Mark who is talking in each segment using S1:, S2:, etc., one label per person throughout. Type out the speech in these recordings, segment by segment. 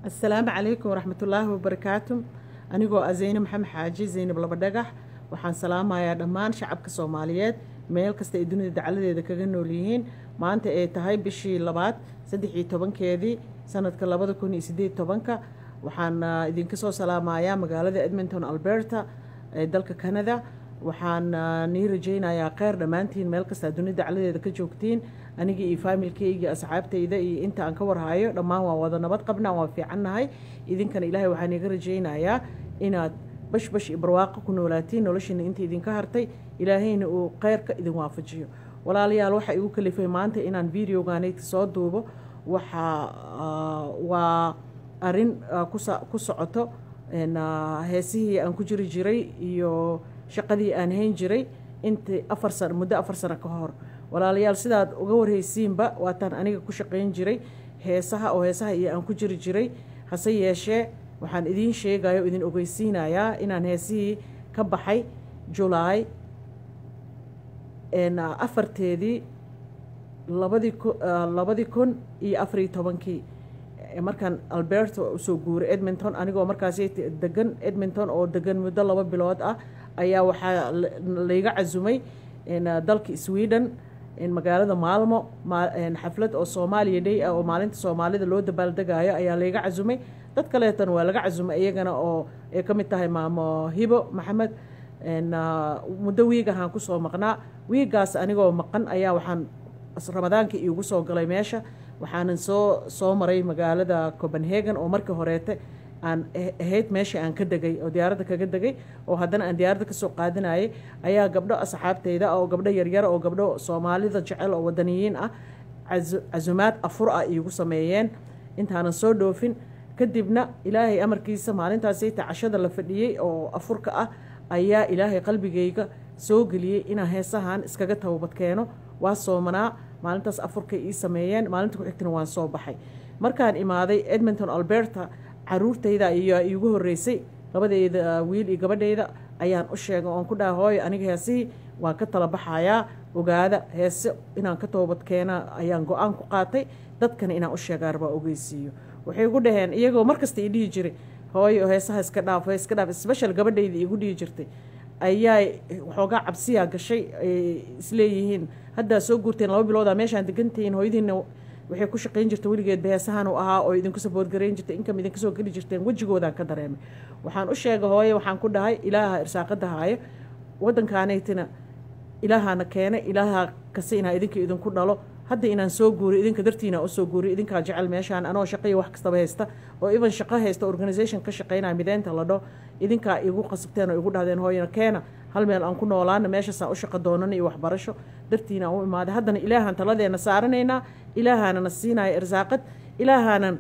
S1: السلام عليكم ورحمة الله وبركاته. أنا زينب محمد حاجي زينب لبدقح waxaan salaamayaa dhammaan shacabka Soomaaliyeed meel kasta ee dunida dacaladeeda kaga nool yihiin maanta ay tahay bishii 13keedii sanadka 2018 waxaan idinka soo salaamayaa magaalada Edmonton Alberta ee dalka Canada waxaan nii rajaynayaa khayr dhamaantiin meel kasta dunida dacaladeeda ka joogtiin aniga iyo familkayga asxaabtayda iyo inta aan ka warhayo dhammaan waa wada nabad qabnaa waa fiicannahay idinkana Ilaahay waxaan iga rajaynayaa inaad bash barwaaqo ku noolaatiin noloshina inta idinka hartay ilaahayna uu khayrka idin waafajiyo walaalayaal waxa igu kalifay maanta inaan videogaanayta soo duubo waa arin ku socoto heesihii aan ku jiri jiray iyo shaqadii aan hayn jiray inta muddo 4 sano ka hor walaalayaal sidaad uga warhaysiinba waataan aniga ku shaqayn jiray heesaha iyo aan ku jiri jiray hase yeeshee waxaan idin sheegayo idin ogeysiinayaa inaan heesihii ka baxay July 4teedii 2014 markaan Alberta soo guuray Edmonton anigoo markaas degan Edmonton oo degan muddo 2 bilood ah ayaa waxaa layga cazumay dalka Sweden magaalada Malmo xaflad oo Soomaaliya Day oo maalinta Soomaalida loo dabaaldegaayo ayaa layga cazumay dad kaleetan waa laga cazumay iyagana oo ay ka mid tahay maamo Hibo Maxamed muddo wiigahan ku soo maqnaa wiigaas anigoo maqan ayaa waxaan Ramadaankii iigu soo galay meesha waxaanan soo maray magaalada Copenhagen oo markii horeete aan ahayd meesha aan ka degay oo diyaaradda kaga degay oo haddana aan diyaaradda ka soo qaadanayay ayaa gabdho asxaabteyda oo gabdho yaryar oo gabdho Soomaalida jecel oo wadaniyiin ah cazumaad afur ah iigu sameeyeen intaanan soo dhoofin kadibna ilaahay amarkiisa maalintaasay cashada la fadhiyay oo afurka ah ayaa ilaahay qalbigayga soo geliyay inaan heesahan iskaga tawbad keeno waa soomanaa maalintaas afurka ii sameeyeen maalinta ku xigtana waan soo baxay markaan imaaday Edmonton Alberta caruurtayda iyo iigu horeysay labadeeda wiil iyo gabadhayda ayaan u sheegay oo ku dhaahooy aniga heesii waan ka tala baxayaa ogaada heese inaan ka tawbad keena ayaan go'aan ku qaatay dadkana inaan u sheegaa raba ogeysiiyo waxay ugu dhaheen iyagoo markasta ii dhihi jiray hooyo heesaha iska dhaaf special gabadhayda iigu dhihi jirtay ayaa waxoogaa cabsiyaa gashay isleeyihiin haddaa soo guurteen 2 bilooda meeshaan degantihiin hooyadiina waxay ku shaqayn jirtay weligeed beesahan uu ahaa oo idinku support gareyn jirtay income idinka soo geli jirteen wajigoodan ka dareemay waxaan u sheegay hooyo waxaan ku dhahay ilaaha irsaaqada haayo wadankaanaytina ilaahana keenay ilaaha kasi inaa idinku dhalo hadda inaan soo guuriyo idinka dartiina u soo guuriyo idinka jecel meeshaan anoo shaqeeyo wax kasta haysta oo even shaqo haysta organization ka shaqeynaa mideenta la dho idinka igu qasabteen oo igu dhahdeen hooyana keena hal meel aan ku noolaana meeshaas aan u shaqo doonano iyo waxbarasho dartiina u imaaday haddana ilaahan taladeena saaranaynaa ilaahana na siinaya irsaaqad ilaahana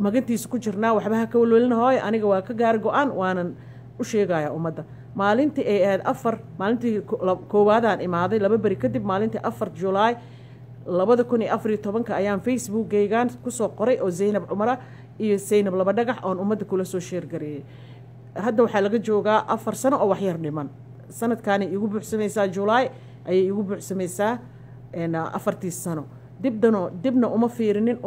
S1: magantiisa ku jirnaa waxba ha ka walwalina hooyo aniga waa ka gaar go'aan waanan u sheegayaa ummadda maalintii ay ahayd 4 maalintii koowaadaan imaaday 2 bari kadib maalintii 4 July 2014 ayaan Facebook-gaygan ku soo qoray oo Zeynab Cumar iyo Zeynab Labadhagax oo ummadda kula soo share gareeyay hadda waxaa laga joogaa 4 sano oo wax yar dhiman sanadkaani igu buuxsamaysaa July ayay igu buuxsamaysaa 4 sano dibna uma fiirinin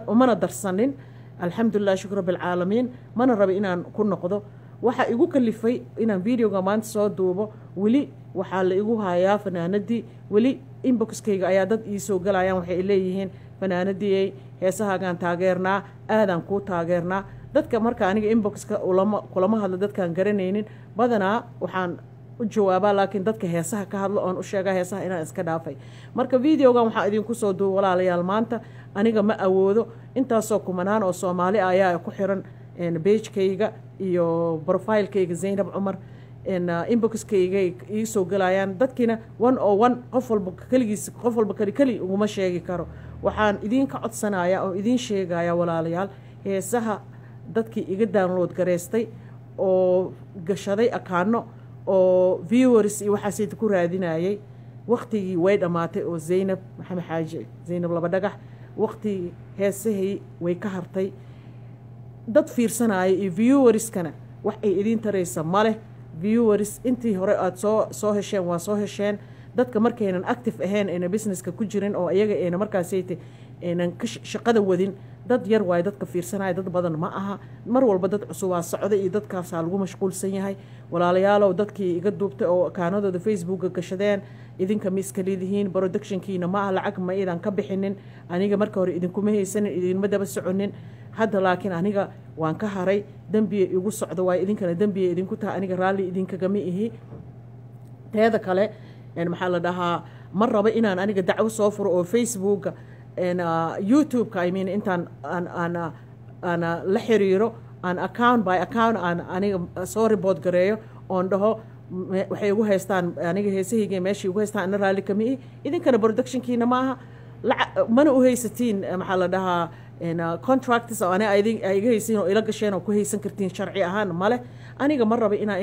S1: umana darsanin alxamdulillah shukr bil caalamiin mana raba inaan ku noqdo waxa igu kalifay inaan videoga maanta soo duubo wali waxaa la igu hayaa fanaanadii wali inboxkayga ayaa dad ii soo galayaan waxay leeyihiin fanaanadii heesahaagaan taageernaa aadaan ku taageernaa dadka marka aniga inboxka kulama hadla dadkaan garanaynin badanaa waxaan u jawaabaa laakiin dadka heesaha ka hadlo oon u sheegaa heesaha inaan iska dhaafay marka videogan waxaan idinku soo duubo walaalayaal maanta aniga ma awoodo intaasoo kumanaan oo Soomaali ayaa ku xiran page-kayga iyo profile-kayga Zeynab Cumar inboxkayga ii soo galayaan dadkina 101 qof walba kali uguma sheegi karo waxaan idinka codsanayaa oo idin sheegayaa walaalayaal heesaha dadkii iga download gareystay oo gashaday akaano oo viewers iyo waxaas ku raadinayay waqtigii way dhamaatay oo Zeynab Maxamed Xaaji Zeynab Labadhagax waqtigii heesahii way ka hartay dad fiirsanaya iyo viewerskana wax ay idin taraysa male viewers intii hore aad soo hesheen waa soo hesheen dadka markaynan active ahayn ee businesska ku jirin oo iyaga ee markaas ay shaqada wadin dad yar waay dadka fiirsanaya dad badan ma aha mar walba dad cusubaa socda iyo dadkaasaa lagu mashquulsan yahay walaalayaalow dadkii iga duubtay oo akaanadooda facebooka gashadeen idinka ma iska leedihiin productionkiina ma aha lacag ma idan ka bixinin aniga marka hore idinkuma haysanin idinma daba soconin hadda laakiin aniga waan ka haray dembiya igu socda waay idinkana dembiya idinku tahay aniga raalli idinkagama ihi teeda kale maxaa la dhahaa ma rabo inaan aniga dacwo soo furo oo facebooka youtube-ka I mean intaan aan la xiriiro aan account by account aan aniga soo report gareeyo oon dhaho waxay ugu haystaan aniga heesahayga meeshii ugu haystaan ana raalli kama ihi idinkana productionkiina ma aha mana u haysatiin maxaa la dhahaa contracts oo iga haysiin oo ila gasheen oo ku haysan kartiin sharci ahaan male aniga ma rabo inaa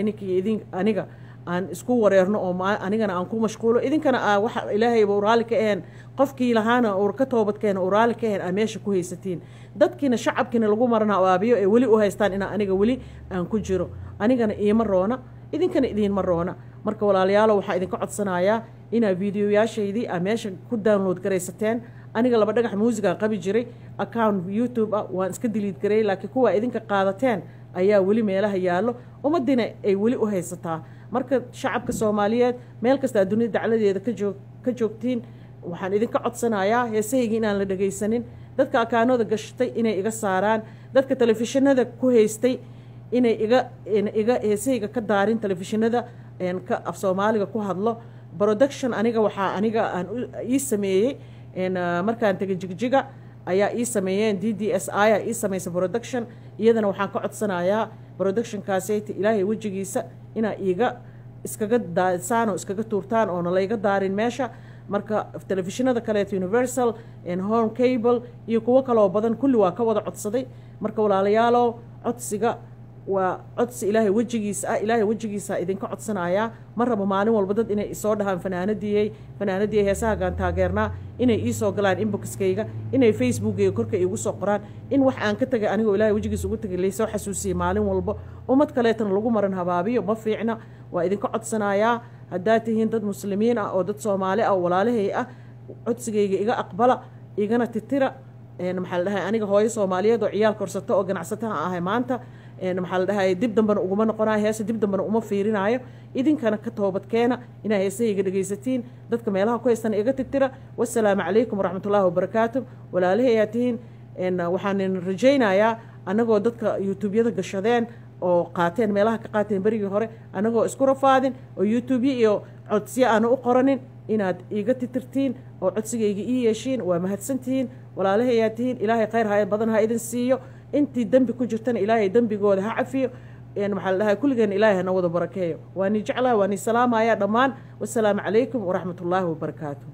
S1: aniga aan isku wareerno oo anigana aan ku mashquulo idinkana waxa ilaahayba raali ka ahayn qofkii lahaana uu ka toobadkeena uu raali ka ahayn aa meesha ku haysatiin dadkiina shacabkiina lagu marana abaabiyo ee weli u haystaan inaa aniga weli aan ku jiro anigana iima roona idinkana idiinma roona marka walaalayaalo waxaa idinka codsanayaa inaa videoyaashaydii aa meesha ku download garaysateen aniga laba dhagax muusigaan qabi jiray account youtube ah waan iska diliid garay laakiin kuwa idinka qaadateen ayaa weli meelaha yaallo ummaddiina ay weli u haysataa marka shacabka soomaaliyeed meel kastaa dunida dacladeeda ka joogtiin waxaan idinka codsanayaa heesahayga inaan la dhagaysanin dadka akaanooda gashtay inay iga saaraan dadka telefishinada ku haystay inay iga heesahayga ka daarin telefishinada ka af soomaaliga ku hadlo production aniga waxaa aniga aan ii sameeyey markaan tegay jigjiga ayaa ii sameeyeen DDSI aa ii samaysa production iyadana waxaan ka codsanayaa productionkaasayta ilaahay wejigiisa inaa iskaga daasaan oo iskaga tuurtaan oona layga daarin meesha marka telefishinada kaleeto universal home cable iyo kuwo kaloo badan kulli waa ka wada codsaday marka walaalayaalow codsiga waa codsi ilaahay wejigiisa ah ilaahay wejigiisa idinka codsanayaa ma rabo maalin walba dad inay isoo dhahaan fanaanadii heesahagaan taageernaa inay iisoo galaan inboxkayga inay facebookayga korka igu soo qoraan in wax aan ka tagay anigoo ilaahay wejigiisa ugu tagay laysoo xasuusiyey maalin walba ummad kaleetana lagu maran habaabiyo ma fiicna waa idinka codsanayaa haddaad tihiin dad muslimiin ah oo dad soomaali ah walaalahay ah codsigayga iga aqbala igana titira maxaa la dhahay aniga hooyo soomaaliyeed oo ciyaal korsato oo ganacsataha ahay maanta maxaa la dhahay dib dambana uguma noqonayo heesa dib dambana uma fiirinayo idinkana ka toobadkeena inaa heesahayga dhagaysatiin dadka meelaha ku haystana iga titira wassalaamu calaykum waraxmatullaahi wabarakaatu walaalahay ayaa tihiin waxaan rajaynayaa annagoo dadka youtubeyada gashadeen oo qaateen meelaha ka qaateen berigii hore annagoo isku rafaadin oo youtubeye iyo codsiyo aana u qoranin inaad iga titirtiin oo codsigayga ii yeeshiin waa mahadsantihiin walaalahay ayaa tihiin ilaahay khayr ha badan ha idin siiyo intii dembi ku jirtana ilaahay dembigooda ha cafiyo maxaa la dhahay kulligeena ilaahay hana wada barakeeyo waani jeclaha waani salaamaya dhammaan wassalaamu calaykum waraxmatullaahi wabarakaatu